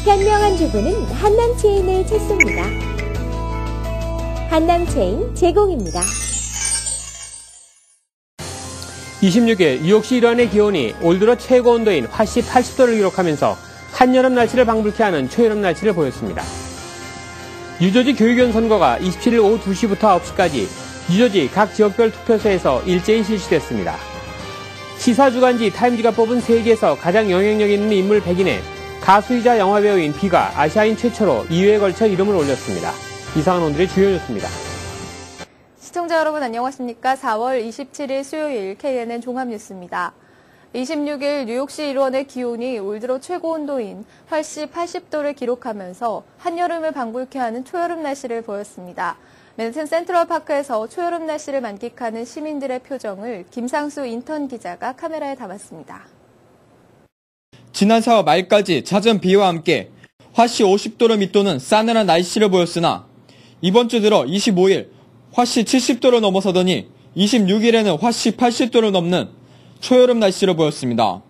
현명한 주부는 한남체인을 찾습니다. 한남체인 제공입니다. 26일 뉴욕시 일원의 기온이 올 들어 최고 온도인 화씨 80도를 기록하면서 한여름 날씨를 방불케 하는 초여름 날씨를 보였습니다. 뉴저지 교육위원 선거가 27일 오후 2시부터 9시까지 뉴저지 각 지역별 투표소에서 일제히 실시됐습니다. 시사주간지 타임지가 뽑은 세계에서 가장 영향력 있는 인물 100인에 가수이자 영화배우인 비가 아시아인 최초로 2회에 걸쳐 이름을 올렸습니다. 이상은 오늘의 주요 뉴스입니다. 시청자 여러분 안녕하십니까? 4월 27일 수요일 KNN 종합뉴스입니다. 26일 뉴욕시 일원의 기온이 올 들어 최고 온도인 화씨 80도를 기록하면서 한여름을 방불케 하는 초여름 날씨를 보였습니다. 맨해튼 센트럴파크에서 초여름 날씨를 만끽하는 시민들의 표정을 김상수 인턴 기자가 카메라에 담았습니다. 지난 4월 말까지 잦은 비와 함께 화씨 50도를 밑도는 싸늘한 날씨를 보였으나 이번 주 들어 25일 화씨 70도를 넘어서더니 26일에는 화씨 80도를 넘는 초여름 날씨를 보였습니다.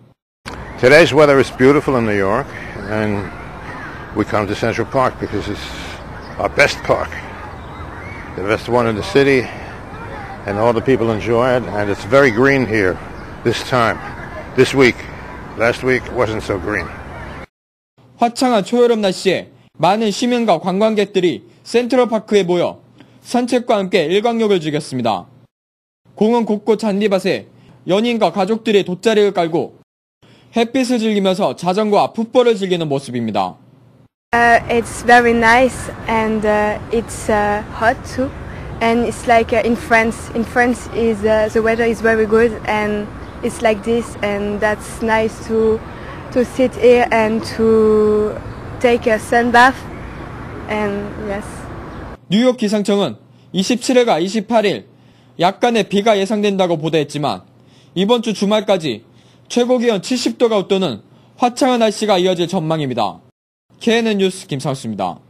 Today's weather is beautiful in New York and we come to Central Park because it's our best park. The best one in the city and all the people enjoy it and it's very green here this time, this week. Last week wasn't so green. 화창한 초여름 날씨에 많은 시민과 관광객들이 센트럴파크에 모여 산책과 함께 일광욕을 즐겼습니다. 공원 곳곳 잔디밭에 연인과 가족들이 돗자리를 깔고 햇빛을 즐기면서 자전거와 풋볼을 즐기는 모습입니다. It's very nice and it's hot too. And it's like in France. In France, the weather is very good and it's like this. And that's nice to sit here and to take a sun bath. And yes. 뉴욕 기상청은 27일과 28일 약간의 비가 예상된다고 보도했지만 이번 주 주말까지 최고 기온 70도가 웃도는 화창한 날씨가 이어질 전망입니다. KNN 뉴스 김상수입니다.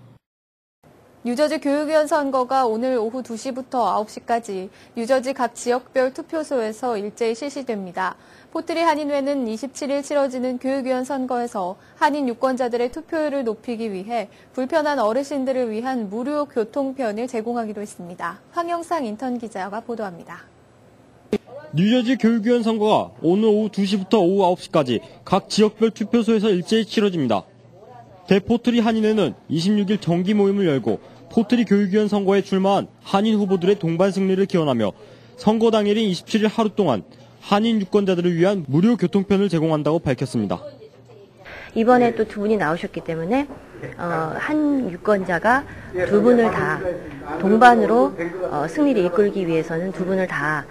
뉴저지 교육위원 선거가 오늘 오후 2시부터 9시까지 뉴저지 각 지역별 투표소에서 일제히 실시됩니다. 포트리 한인회는 27일 치러지는 교육위원 선거에서 한인 유권자들의 투표율을 높이기 위해 불편한 어르신들을 위한 무료 교통편을 제공하기로 했습니다. 황영상 인턴 기자가 보도합니다. 뉴저지 교육위원 선거가 오늘 오후 2시부터 오후 9시까지 각 지역별 투표소에서 일제히 치러집니다. 대포트리 한인회는 26일 정기 모임을 열고 포트리 교육위원 선거에 출마한 한인 후보들의 동반 승리를 기원하며 선거 당일인 27일 하루 동안 한인 유권자들을 위한 무료 교통편을 제공한다고 밝혔습니다. 이번에 또 두 분이 나오셨기 때문에 한 유권자가 두 분을 다 동반으로 승리를 이끌기 위해서는 두 분을 다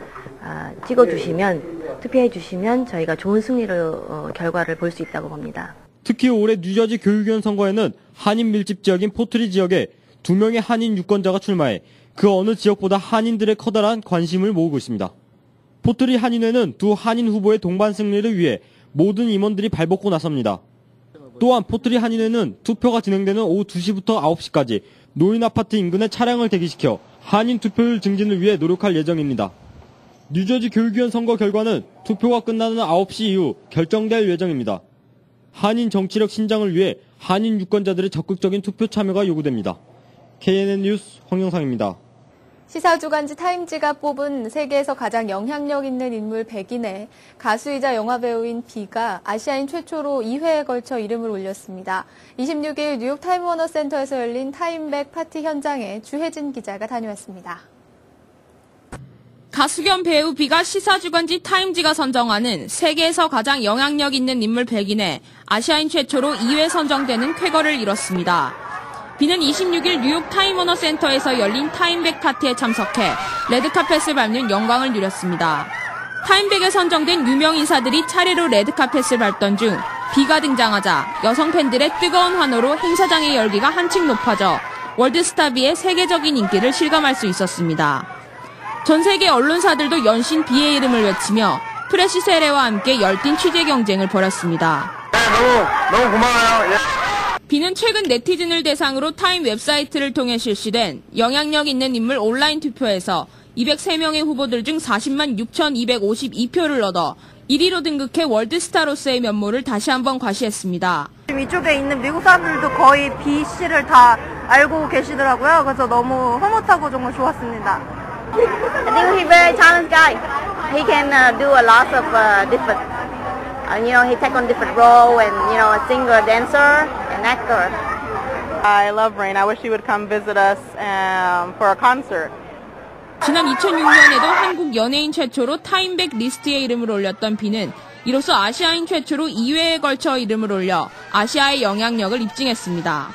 찍어주시면, 투표해 주시면 저희가 좋은 승리를 결과를 볼 수 있다고 봅니다. 특히 올해 뉴저지 교육위원 선거에는 한인 밀집 지역인 포트리 지역에 2명의 한인 유권자가 출마해 그 어느 지역보다 한인들의 커다란 관심을 모으고 있습니다. 포트리 한인회는 두 한인 후보의 동반 승리를 위해 모든 임원들이 발벗고 나섭니다. 또한 포트리 한인회는 투표가 진행되는 오후 2시부터 9시까지 노인 아파트 인근에 차량을 대기시켜 한인 투표율 증진을 위해 노력할 예정입니다. 뉴저지 교육위원 선거 결과는 투표가 끝나는 9시 이후 결정될 예정입니다. 한인 정치력 신장을 위해 한인 유권자들의 적극적인 투표 참여가 요구됩니다. KNN 뉴스 황영상입니다. 시사주간지 타임지가 뽑은 세계에서 가장 영향력 있는 인물 100인에 가수이자 영화배우인 비가 아시아인 최초로 2회에 걸쳐 이름을 올렸습니다. 26일 뉴욕 타임워너센터에서 열린 타임백 파티 현장에 주혜진 기자가 다녀왔습니다. 가수 겸 배우 비가 시사주간지 타임지가 선정하는 세계에서 가장 영향력 있는 인물 100인에 아시아인 최초로 2회 선정되는 쾌거를 이뤘습니다. 비는 26일 뉴욕 타임워너센터에서 열린 타임백 파티에 참석해 레드카펫을 밟는 영광을 누렸습니다. 타임백에 선정된 유명 인사들이 차례로 레드카펫을 밟던 중 비가 등장하자 여성 팬들의 뜨거운 환호로 행사장의 열기가 한층 높아져 월드스타 비의 세계적인 인기를 실감할 수 있었습니다. 전 세계 언론사들도 연신 비의 이름을 외치며 프레시 세레와 함께 열띤 취재 경쟁을 벌였습니다. 너무 고마워요. 비는 최근 네티즌을 대상으로 타임 웹사이트를 통해 실시된 영향력 있는 인물 온라인 투표에서 203명의 후보들 중 40만 6,252표를 얻어 1위로 등극해 월드스타로서의 면모를 다시 한번 과시했습니다. 지금 이쪽에 있는 미국 사람들도 거의 B 씨를 다 알고 계시더라고요. 그래서 너무 흐뭇하고 정말 좋았습니다. I think he's very talented guy. He can do a lot of different, he take on different role and a singer, dancer, and actor. I love Rain. I wish he would come visit us for a concert. 지난 2006년에도 한국 연예인 최초로 타임백 리스트에 이름을 올렸던 비는 이로써 아시아인 최초로 2회에 걸쳐 이름을 올려 아시아의 영향력을 입증했습니다.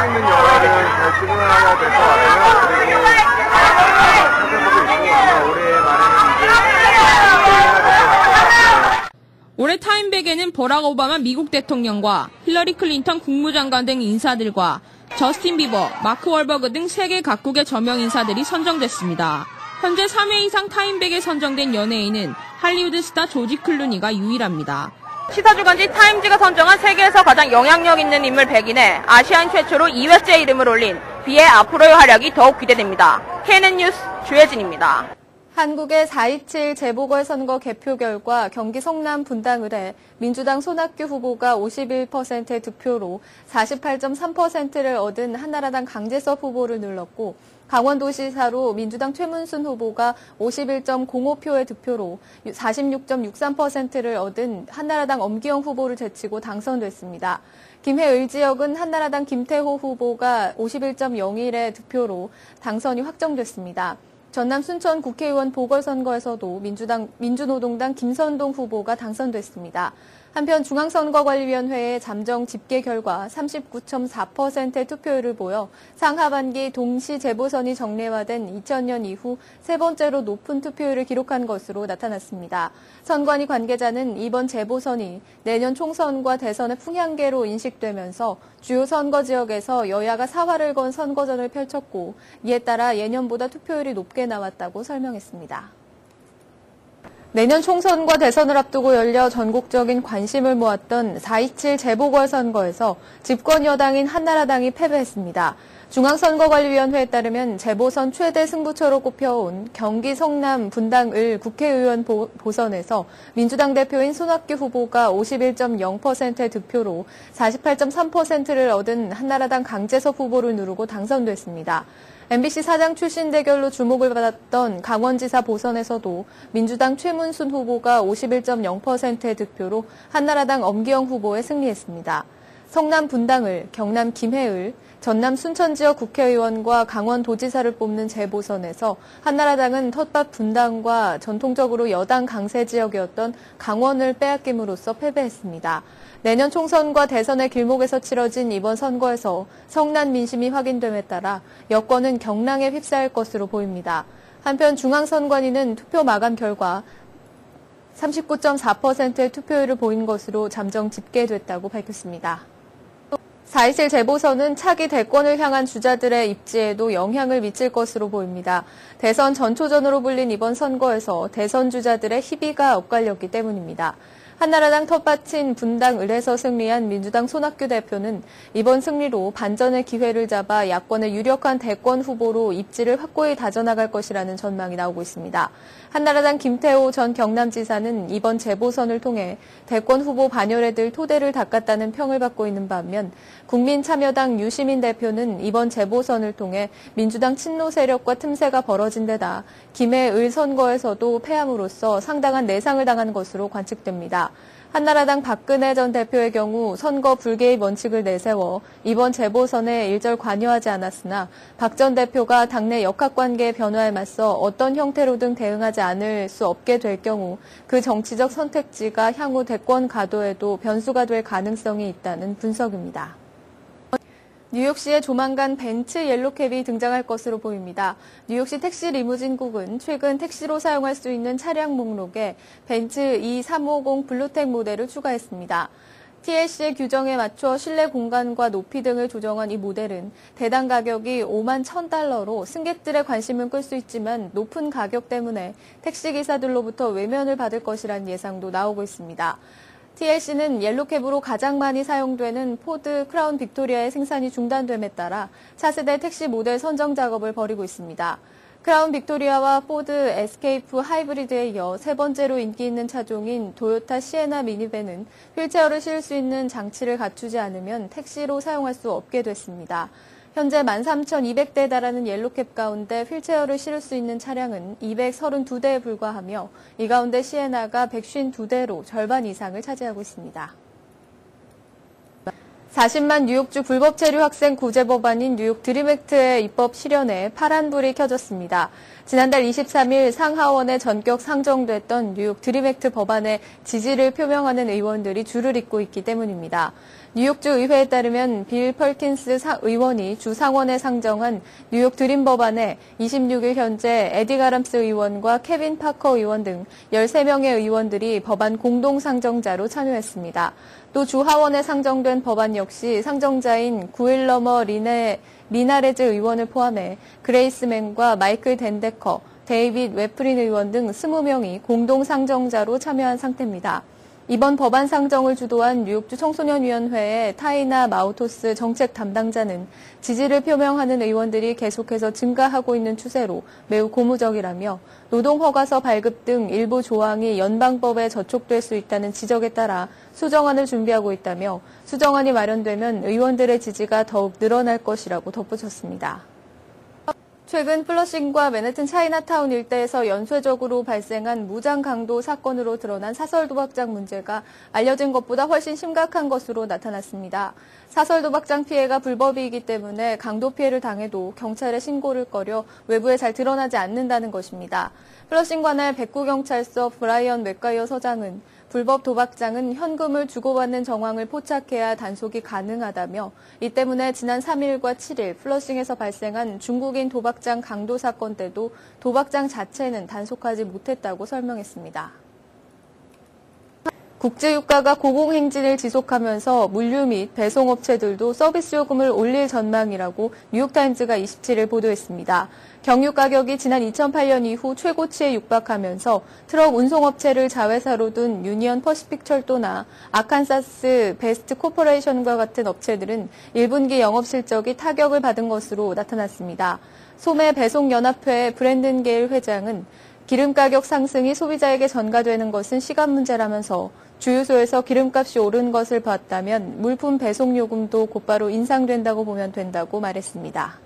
있는 영화를 잘 출연하게 될 것 같고요. 그리고 올해 말에는 올해 타임백에는 버락 오바마 미국 대통령과 힐러리 클린턴 국무장관 등 인사들과 저스틴 비버, 마크 월버그 등 세계 각국의 저명 인사들이 선정됐습니다. 현재 3회 이상 타임백에 선정된 연예인은 할리우드 스타 조지 클루니가 유일합니다. 시사주간지 타임지가 선정한 세계에서 가장 영향력 있는 인물 100인에 아시아인 최초로 2회째 이름을 올린 비의 앞으로의 활약이 더욱 기대됩니다. KNN 뉴스 주혜진입니다. 한국의 4.27 재보궐선거 개표 결과 경기 성남 분당을에 민주당 손학규 후보가 51%의 득표로 48.3%를 얻은 한나라당 강재섭 후보를 눌렀고 강원도지사로 민주당 최문순 후보가 51.05표의 득표로 46.63%를 얻은 한나라당 엄기영 후보를 제치고 당선됐습니다. 김해을 지역은 한나라당 김태호 후보가 51.01의 득표로 당선이 확정됐습니다. 전남 순천 국회의원 보궐선거에서도 민주노동당 김선동 후보가 당선됐습니다. 한편 중앙선거관리위원회의 잠정 집계 결과 39.4%의 투표율을 보여 상하반기 동시 재보선이 정례화된 2000년 이후 세 번째로 높은 투표율을 기록한 것으로 나타났습니다. 선관위 관계자는 이번 재보선이 내년 총선과 대선의 풍향계로 인식되면서 주요 선거 지역에서 여야가 사활을 건 선거전을 펼쳤고 이에 따라 예년보다 투표율이 높게 나왔다고 설명했습니다. 내년 총선과 대선을 앞두고 열려 전국적인 관심을 모았던 4.27 재보궐선거에서 집권 여당인 한나라당이 패배했습니다. 중앙선거관리위원회에 따르면 재보선 최대 승부처로 꼽혀온 경기 성남 분당을 국회의원 보선에서 민주당 대표인 손학규 후보가 51.0%의 득표로 48.3%를 얻은 한나라당 강재섭 후보를 누르고 당선됐습니다. MBC 사장 출신 대결로 주목을 받았던 강원지사 보선에서도 민주당 최문순 후보가 51.0%의 득표로 한나라당 엄기영 후보에 승리했습니다. 성남 분당을, 경남 김해을, 전남 순천 지역 국회의원과 강원도지사를 뽑는 재보선에서 한나라당은 텃밭 분당과 전통적으로 여당 강세 지역이었던 강원을 빼앗김으로써 패배했습니다. 내년 총선과 대선의 길목에서 치러진 이번 선거에서 성난 민심이 확인됨에 따라 여권은 경랑에 휩싸일 것으로 보입니다. 한편 중앙선관위는 투표 마감 결과 39.4%의 투표율을 보인 것으로 잠정 집계됐다고 밝혔습니다. 4.27 재보선은 차기 대권을 향한 주자들의 입지에도 영향을 미칠 것으로 보입니다. 대선 전초전으로 불린 이번 선거에서 대선 주자들의 희비가 엇갈렸기 때문입니다. 한나라당 텃밭인 분당을에서 승리한 민주당 손학규 대표는 이번 승리로 반전의 기회를 잡아 야권의 유력한 대권 후보로 입지를 확고히 다져나갈 것이라는 전망이 나오고 있습니다. 한나라당 김태호 전 경남지사는 이번 재보선을 통해 대권 후보 반열에 들 토대를 닦았다는 평을 받고 있는 반면 국민참여당 유시민 대표는 이번 재보선을 통해 민주당 친노 세력과 틈새가 벌어진 데다 김해을 선거에서도 패함으로써 상당한 내상을 당한 것으로 관측됩니다. 한나라당 박근혜 전 대표의 경우 선거 불개입 원칙을 내세워 이번 재보선에 일절 관여하지 않았으나 박 전 대표가 당내 역학관계 변화에 맞서 어떤 형태로든 대응하지 않을 수 없게 될 경우 그 정치적 선택지가 향후 대권 가도에도 변수가 될 가능성이 있다는 분석입니다. 뉴욕시에 조만간 벤츠 옐로캡이 등장할 것으로 보입니다. 뉴욕시 택시 리무진국은 최근 택시로 사용할 수 있는 차량 목록에 벤츠 E350 블루텍 모델을 추가했습니다. TLC의 규정에 맞춰 실내 공간과 높이 등을 조정한 이 모델은 대당 가격이 $51,000로 승객들의 관심은 끌 수 있지만 높은 가격 때문에 택시기사들로부터 외면을 받을 것이란 예상도 나오고 있습니다. TLC는 옐로캡으로 가장 많이 사용되는 포드 크라운 빅토리아의 생산이 중단됨에 따라 차세대 택시 모델 선정 작업을 벌이고 있습니다. 크라운 빅토리아와 포드 에스케이프 하이브리드에 이어 세 번째로 인기 있는 차종인 도요타 시에나 미니밴은 휠체어를 실을 수 있는 장치를 갖추지 않으면 택시로 사용할 수 없게 됐습니다. 현재 13,200대에 달하는 옐로캡 가운데 휠체어를 실을 수 있는 차량은 232대에 불과하며 이 가운데 시에나가 152대로 절반 이상을 차지하고 있습니다. 40만 뉴욕주 불법 체류 학생 구제 법안인 뉴욕 드림액트의 입법 실현에 파란불이 켜졌습니다. 지난달 23일 상하원에 전격 상정됐던 뉴욕 드림액트 법안에 지지를 표명하는 의원들이 줄을 잇고 있기 때문입니다. 뉴욕주 의회에 따르면 빌 펄킨스 의원이 주 상원에 상정한 뉴욕 드림 법안에 26일 현재 에디 가람스 의원과 케빈 파커 의원 등 13명의 의원들이 법안 공동 상정자로 참여했습니다. 또 주 하원에 상정된 법안 역시 상정자인 구일러머 리나레즈 의원을 포함해 그레이스맨과 마이클 댄데커, 데이빗 웨프린 의원 등 20명이 공동 상정자로 참여한 상태입니다. 이번 법안 상정을 주도한 뉴욕주 청소년위원회의 타이나 마우토스 정책 담당자는 지지를 표명하는 의원들이 계속해서 증가하고 있는 추세로 매우 고무적이라며 노동허가서 발급 등 일부 조항이 연방법에 저촉될 수 있다는 지적에 따라 수정안을 준비하고 있다며 수정안이 마련되면 의원들의 지지가 더욱 늘어날 것이라고 덧붙였습니다. 최근 플러싱과 맨해튼 차이나타운 일대에서 연쇄적으로 발생한 무장 강도 사건으로 드러난 사설 도박장 문제가 알려진 것보다 훨씬 심각한 것으로 나타났습니다. 사설 도박장 피해가 불법이기 때문에 강도 피해를 당해도 경찰에 신고를 꺼려 외부에 잘 드러나지 않는다는 것입니다. 플러싱 관할 백구경찰서 브라이언 맥가이어 서장은 불법 도박장은 현금을 주고받는 정황을 포착해야 단속이 가능하다며 이 때문에 지난 3일과 7일 플러싱에서 발생한 중국인 도박장 강도 사건 때도 도박장 자체는 단속하지 못했다고 설명했습니다. 국제유가가 고공행진을 지속하면서 물류 및 배송업체들도 서비스 요금을 올릴 전망이라고 뉴욕타임즈가 27일 보도했습니다. 경유 가격이 지난 2008년 이후 최고치에 육박하면서 트럭 운송업체를 자회사로 둔 유니언 퍼시픽 철도나 아칸사스 베스트 코퍼레이션과 같은 업체들은 1분기 영업실적이 타격을 받은 것으로 나타났습니다. 소매 배송연합회 브랜든 게일 회장은 기름 가격 상승이 소비자에게 전가되는 것은 시간 문제라면서 주유소에서 기름값이 오른 것을 봤다면 물품 배송 요금도 곧바로 인상된다고 보면 된다고 말했습니다.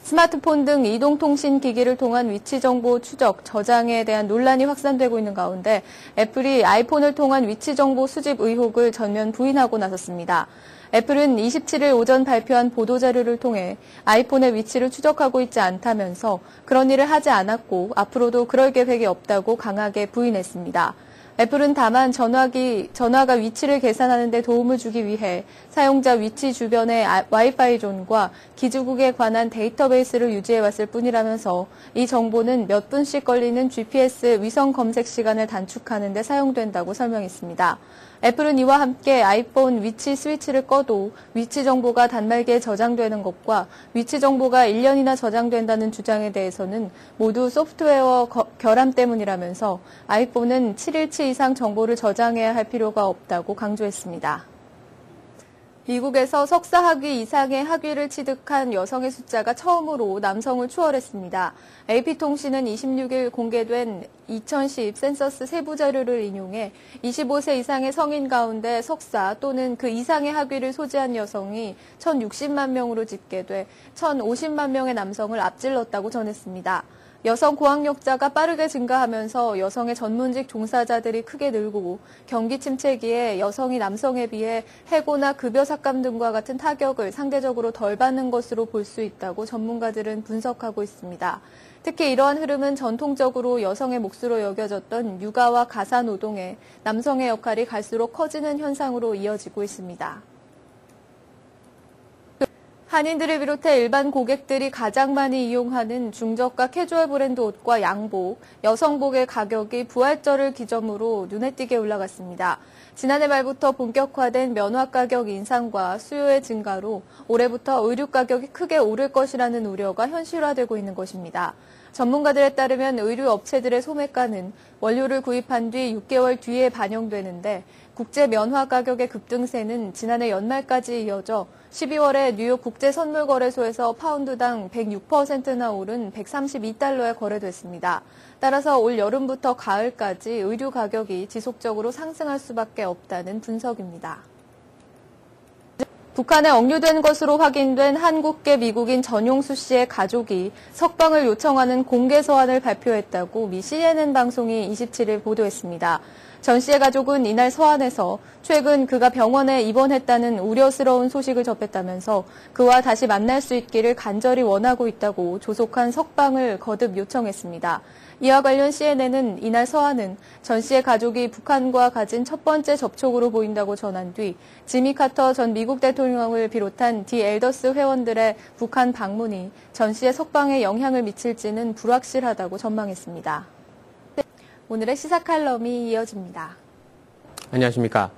스마트폰 등 이동통신 기기를 통한 위치 정보 추적, 저장에 대한 논란이 확산되고 있는 가운데 애플이 아이폰을 통한 위치 정보 수집 의혹을 전면 부인하고 나섰습니다. 애플은 27일 오전 발표한 보도자료를 통해 아이폰의 위치를 추적하고 있지 않다면서 그런 일을 하지 않았고 앞으로도 그럴 계획이 없다고 강하게 부인했습니다. 애플은 다만 전화가 위치를 계산하는 데 도움을 주기 위해 사용자 위치 주변의 와이파이 존과 기지국에 관한 데이터베이스를 유지해왔을 뿐이라면서 이 정보는 몇 분씩 걸리는 GPS 위성 검색 시간을 단축하는 데 사용된다고 설명했습니다. 애플은 이와 함께 아이폰 위치 스위치를 꺼도 위치 정보가 단말기에 저장되는 것과 위치 정보가 1년이나 저장된다는 주장에 대해서는 모두 소프트웨어 결함 때문이라면서 아이폰은 7일치 이상 정보를 저장해야 할 필요가 없다고 강조했습니다. 미국에서 석사 학위 이상의 학위를 취득한 여성의 숫자가 처음으로 남성을 추월했습니다. AP통신은 26일 공개된 2010 센서스 세부 자료를 인용해 25세 이상의 성인 가운데 석사 또는 그 이상의 학위를 소지한 여성이 1,060만 명으로 집계돼 1,050만 명의 남성을 앞질렀다고 전했습니다. 여성 고학력자가 빠르게 증가하면서 여성의 전문직 종사자들이 크게 늘고 경기 침체기에 여성이 남성에 비해 해고나 급여 삭감 등과 같은 타격을 상대적으로 덜 받는 것으로 볼 수 있다고 전문가들은 분석하고 있습니다. 특히 이러한 흐름은 전통적으로 여성의 몫으로 여겨졌던 육아와 가사 노동에 남성의 역할이 갈수록 커지는 현상으로 이어지고 있습니다. 한인들을 비롯해 일반 고객들이 가장 많이 이용하는 중저가 캐주얼 브랜드 옷과 양복, 여성복의 가격이 부활절을 기점으로 눈에 띄게 올라갔습니다. 지난해 말부터 본격화된 면화 가격 인상과 수요의 증가로 올해부터 의류 가격이 크게 오를 것이라는 우려가 현실화되고 있는 것입니다. 전문가들에 따르면 의류 업체들의 소매가는 원료를 구입한 뒤 6개월 뒤에 반영되는데 국제 면화 가격의 급등세는 지난해 연말까지 이어져 12월에 뉴욕 국제선물거래소에서 파운드당 106%나 오른 132달러에 거래됐습니다. 따라서 올 여름부터 가을까지 의류 가격이 지속적으로 상승할 수밖에 없다는 분석입니다. 북한에 억류된 것으로 확인된 한국계 미국인 전용수 씨의 가족이 석방을 요청하는 공개 서한을 발표했다고 미 CNN 방송이 27일 보도했습니다. 전 씨의 가족은 이날 서한에서 최근 그가 병원에 입원했다는 우려스러운 소식을 접했다면서 그와 다시 만날 수 있기를 간절히 원하고 있다고 조속한 석방을 거듭 요청했습니다. 이와 관련 CNN은 이날 서한은 전 씨의 가족이 북한과 가진 첫 번째 접촉으로 보인다고 전한 뒤 지미 카터 전 미국 대통령을 비롯한 디 엘더스 회원들의 북한 방문이 전 씨의 석방에 영향을 미칠지는 불확실하다고 전망했습니다. 오늘의 시사 칼럼이 이어집니다. 안녕하십니까.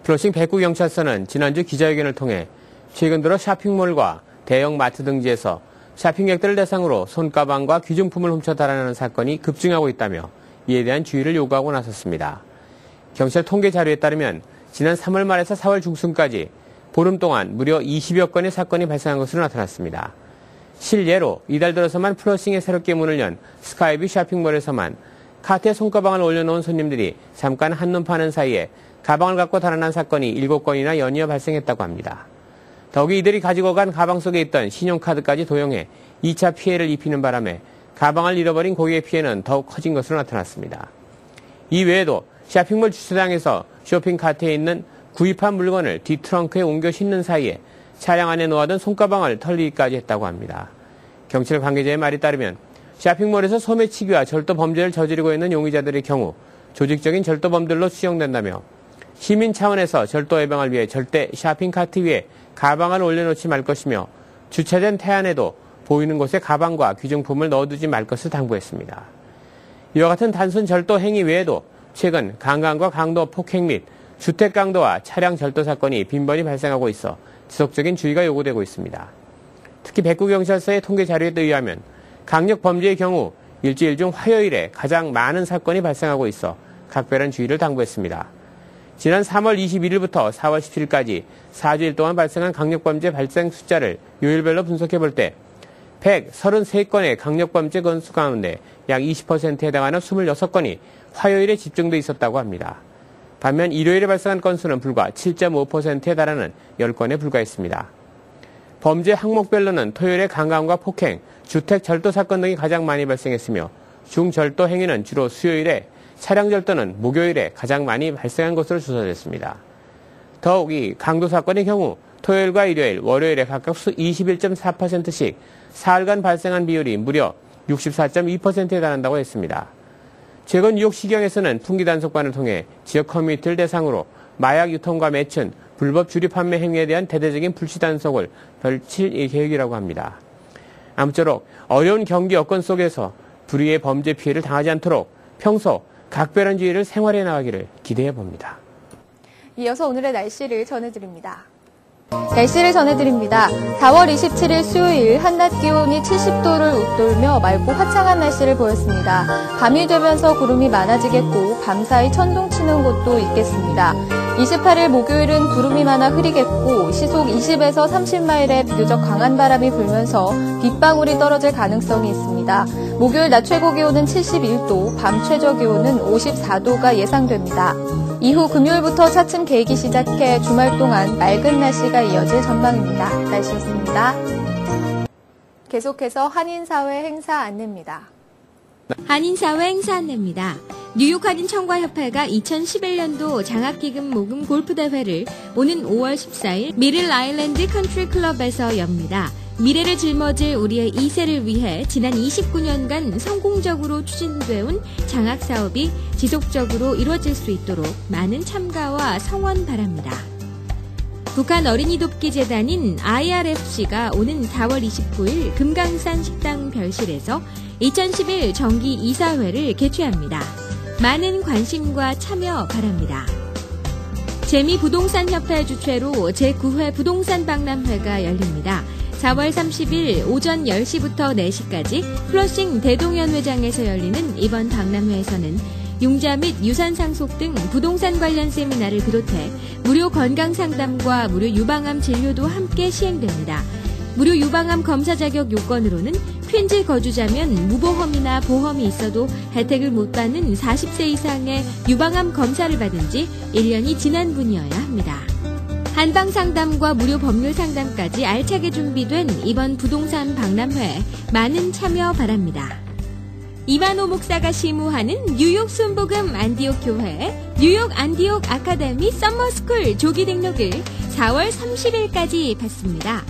플러싱 백구경찰서는 지난주 기자회견을 통해 최근 들어 쇼핑몰과 대형 마트 등지에서 쇼핑객들을 대상으로 손가방과 귀중품을 훔쳐 달아나는 사건이 급증하고 있다며 이에 대한 주의를 요구하고 나섰습니다. 경찰 통계 자료에 따르면 지난 3월 말에서 4월 중순까지 보름 동안 무려 20여 건의 사건이 발생한 것으로 나타났습니다. 실예로 이달 들어서만 플러싱에 새롭게 문을 연 스카이뷰 쇼핑몰에서만 카트에 손가방을 올려놓은 손님들이 잠깐 한눈 파는 사이에 가방을 갖고 달아난 사건이 7건이나 연이어 발생했다고 합니다. 더욱이 이들이 가지고 간 가방 속에 있던 신용카드까지 도용해 2차 피해를 입히는 바람에 가방을 잃어버린 고객의 피해는 더욱 커진 것으로 나타났습니다. 이 외에도 쇼핑몰 주차장에서 쇼핑카트에 있는 구입한 물건을 뒷트렁크에 옮겨 싣는 사이에 차량 안에 놓아둔 손가방을 털리기까지 했다고 합니다. 경찰 관계자의 말에 따르면 쇼핑몰에서 소매치기와 절도 범죄를 저지르고 있는 용의자들의 경우 조직적인 절도범들로 추정된다며 시민 차원에서 절도 예방을 위해 절대 쇼핑카트 위에 가방을 올려놓지 말 것이며 주차된 태안에도 보이는 곳에 가방과 귀중품을 넣어두지 말 것을 당부했습니다. 이와 같은 단순 절도 행위 외에도 최근 강간과 강도 폭행 및 주택 강도와 차량 절도 사건이 빈번히 발생하고 있어 지속적인 주의가 요구되고 있습니다. 특히 백구경찰서의 통계 자료에 의하면 강력 범죄의 경우 일주일 중 화요일에 가장 많은 사건이 발생하고 있어 각별한 주의를 당부했습니다. 지난 3월 21일부터 4월 17일까지 4주일 동안 발생한 강력범죄 발생 숫자를 요일별로 분석해볼 때 133건의 강력범죄 건수 가운데 약 20%에 해당하는 26건이 화요일에 집중돼 있었다고 합니다. 반면 일요일에 발생한 건수는 불과 7.5%에 달하는 10건에 불과했습니다. 범죄 항목별로는 토요일에 강간과 폭행, 주택 절도 사건 등이 가장 많이 발생했으며 중절도 행위는 주로 수요일에, 차량 절도는 목요일에 가장 많이 발생한 것으로 조사됐습니다. 더욱이 강도 사건의 경우 토요일과 일요일, 월요일에 각각 21.4%씩 사흘간 발생한 비율이 무려 64.2%에 달한다고 했습니다. 최근 뉴욕시경에서는 풍기 단속반을 통해 지역 커뮤니티를 대상으로 마약 유통과 매춘, 불법 주류 판매 행위에 대한 대대적인 불시 단속을 펼칠 계획이라고 합니다. 아무쪼록 어려운 경기 여건 속에서 불의의 범죄 피해를 당하지 않도록 평소 각별한 주의를 생활해 나가기를 기대해 봅니다. 이어서 오늘의 날씨를 전해드립니다. 날씨를 전해드립니다. 4월 27일 수요일 한낮 기온이 70도를 웃돌며 맑고 화창한 날씨를 보였습니다. 밤이 되면서 구름이 많아지겠고 밤사이 천둥 치는 곳도 있겠습니다. 28일 목요일은 구름이 많아 흐리겠고 시속 20에서 30마일의 비교적 강한 바람이 불면서 빗방울이 떨어질 가능성이 있습니다. 목요일 낮 최고 기온은 71도, 밤 최저 기온은 54도가 예상됩니다. 이후 금요일부터 차츰 개기 시작해 주말 동안 맑은 날씨가 이어질 전망입니다. 날씨였습니다. 계속해서 한인사회 행사 안내입니다. 한인사회 행사 안내입니다. 뉴욕 한인청과협회가 2011년도 장학기금 모금 골프대회를 오는 5월 14일 미들 아일랜드 컨트리 클럽에서 엽니다. 미래를 짊어질 우리의 2세를 위해 지난 29년간 성공적으로 추진되온 장학사업이 지속적으로 이루어질 수 있도록 많은 참가와 성원 바랍니다. 북한 어린이 돕기 재단인 IRFC가 오는 4월 29일 금강산 식당 별실에서 2011 정기 이사회를 개최합니다. 많은 관심과 참여 바랍니다. 재미부동산협회 주최로 제9회 부동산 박람회가 열립니다. 4월 30일 오전 10시부터 4시까지 플러싱 대동연회장에서 열리는 이번 박람회에서는 융자 및 유산 상속 등 부동산 관련 세미나를 비롯해 무료 건강 상담과 무료 유방암 진료도 함께 시행됩니다. 무료 유방암 검사 자격 요건으로는 퀸즈 거주자면 무보험이나 보험이 있어도 혜택을 못 받는 40세 이상의 유방암 검사를 받은 지 1년이 지난 분이어야 합니다. 한방 상담과 무료 법률 상담까지 알차게 준비된 이번 부동산 박람회에 많은 참여 바랍니다. 이만호 목사가 시무하는 뉴욕 순복음 안디옥 교회 뉴욕 안디옥 아카데미 썸머스쿨 조기 등록을 4월 30일까지 받습니다.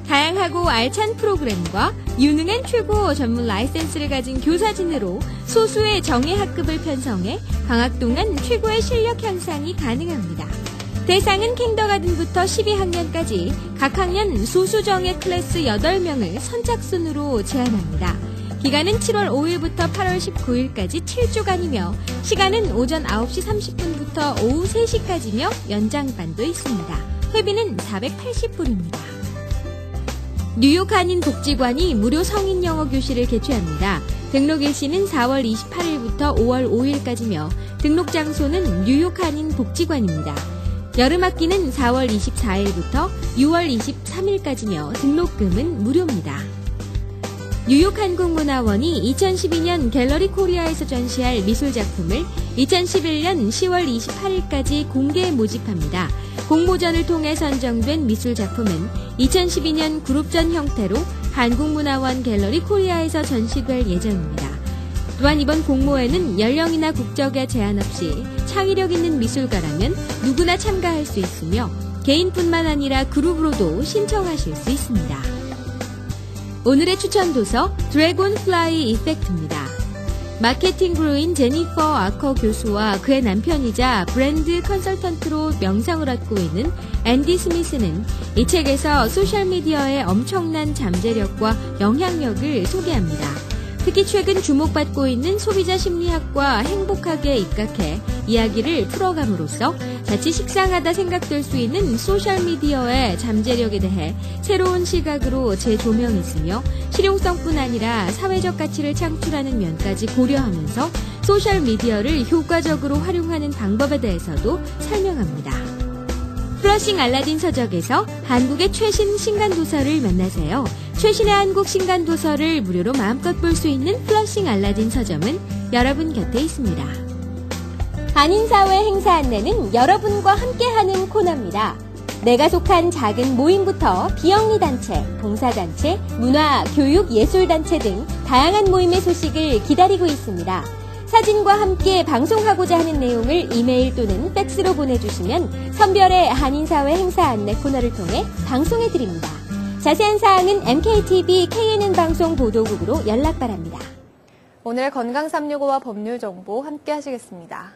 다양하고 알찬 프로그램과 유능한 최고 전문 라이센스를 가진 교사진으로 소수의 정예 학급을 편성해 방학 동안 최고의 실력 향상이 가능합니다. 대상은 kindergarten부터 12학년까지 각 학년 소수정예 클래스 8명을 선착순으로 제한합니다. 기간은 7월 5일부터 8월 19일까지 7주간이며 시간은 오전 9시 30분부터 오후 3시까지며 연장반도 있습니다. 회비는 480불입니다. 뉴욕 한인 복지관이 무료 성인 영어 교실을 개최합니다. 등록 일시는 4월 28일부터 5월 5일까지며 등록 장소는 뉴욕 한인 복지관입니다. 여름 학기는 4월 24일부터 6월 23일까지며 등록금은 무료입니다. 뉴욕 한국문화원이 2012년 갤러리 코리아에서 전시할 미술작품을 2011년 10월 28일까지 공개 모집합니다. 공모전을 통해 선정된 미술작품은 2012년 그룹전 형태로 한국문화원 갤러리 코리아에서 전시될 예정입니다. 또한 이번 공모에는 연령이나 국적에 제한 없이 창의력 있는 미술가라면 누구나 참가할 수 있으며 개인뿐만 아니라 그룹으로도 신청하실 수 있습니다. 오늘의 추천 도서 드래곤플라이 이펙트입니다. 마케팅 그루인 제니퍼 아커 교수와 그의 남편이자 브랜드 컨설턴트로 명성을 얻고 있는 앤디 스미스는 이 책에서 소셜미디어의 엄청난 잠재력과 영향력을 소개합니다. 특히 최근 주목받고 있는 소비자 심리학과 행복하게 입각해 이야기를 풀어감으로써 자칫 식상하다 생각될 수 있는 소셜미디어의 잠재력에 대해 새로운 시각으로 재조명했으며 실용성뿐 아니라 사회적 가치를 창출하는 면까지 고려하면서 소셜미디어를 효과적으로 활용하는 방법에 대해서도 설명합니다. 플러싱 알라딘 서적에서 한국의 최신 신간도서를 만나세요. 최신의 한국 신간도서를 무료로 마음껏 볼 수 있는 플러싱 알라딘 서점은 여러분 곁에 있습니다. 한인사회 행사 안내는 여러분과 함께하는 코너입니다. 내가 속한 작은 모임부터 비영리단체, 봉사단체, 문화, 교육, 예술단체 등 다양한 모임의 소식을 기다리고 있습니다. 사진과 함께 방송하고자 하는 내용을 이메일 또는 팩스로 보내주시면 선별의 한인사회 행사 안내 코너를 통해 방송해드립니다. 자세한 사항은 MKTV KNN 방송 보도국으로 연락 바랍니다. 오늘 건강 365와 법률 정보 함께 하시겠습니다.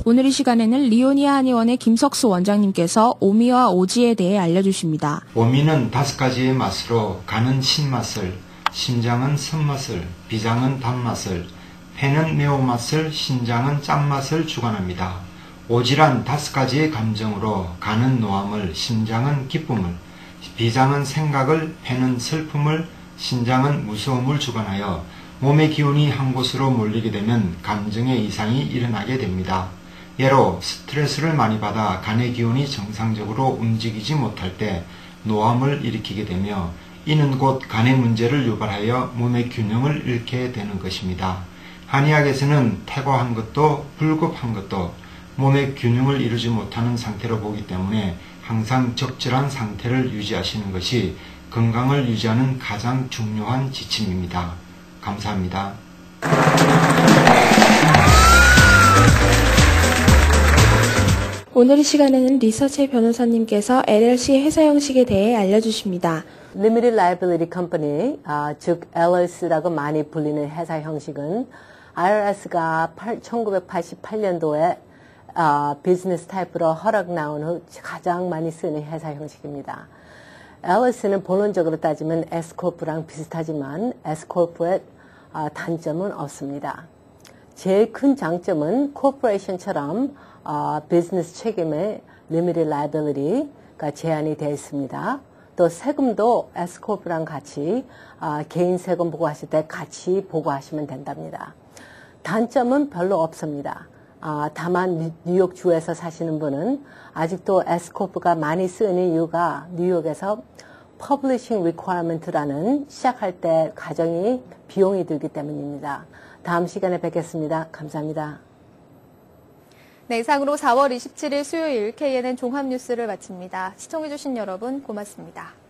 오늘 이 시간에는 리오니아 한의원의 김석수 원장님께서 오미와 오지에 대해 알려주십니다. 오미는 5가지의 맛으로 간은 신맛을, 심장은 쓴맛을, 비장은 단맛을, 폐는 매운맛을, 신장은 짠맛을 주관합니다. 오지란 5가지의 감정으로 간은 노함을, 심장은 기쁨을, 비장은 생각을, 폐는 슬픔을, 신장은 무서움을 주관하여 몸의 기운이 한 곳으로 몰리게 되면 감정의 이상이 일어나게 됩니다. 예로 스트레스를 많이 받아 간의 기운이 정상적으로 움직이지 못할 때 노함을 일으키게 되며 이는 곧 간의 문제를 유발하여 몸의 균형을 잃게 되는 것입니다. 한의학에서는 퇴과한 것도 불급한 것도 몸의 균형을 이루지 못하는 상태로 보기 때문에 항상 적절한 상태를 유지하시는 것이 건강을 유지하는 가장 중요한 지침입니다. 감사합니다. 오늘 이 시간에는 리서치 변호사님께서 LLC 회사 형식에 대해 알려주십니다. Limited Liability Company, 즉 LLC라고 많이 불리는 회사 형식은 IRS가 1988년도에 비즈니스 타입으로 허락 나온 후 가장 많이 쓰는 회사 형식입니다. LLC는 본론적으로 따지면 Scorp랑 비슷하지만 Scorp의 단점은 없습니다. 제일 큰 장점은 코퍼레이션처럼 비즈니스 책임의 Limited Liability가 제한이 되어 있습니다. 또 세금도 Scorp랑 같이 개인 세금 보고하실 때 같이 보고하시면 된답니다. 단점은 별로 없습니다. 다만 뉴욕주에서 사시는 분은 아직도 Scorp가 많이 쓰이는 이유가 뉴욕에서 Publishing Requirement라는 시작할 때 과정이 비용이 들기 때문입니다. 다음 시간에 뵙겠습니다. 감사합니다. 네, 이상으로 4월 27일 수요일 KNN 종합뉴스를 마칩니다. 시청해주신 여러분 고맙습니다.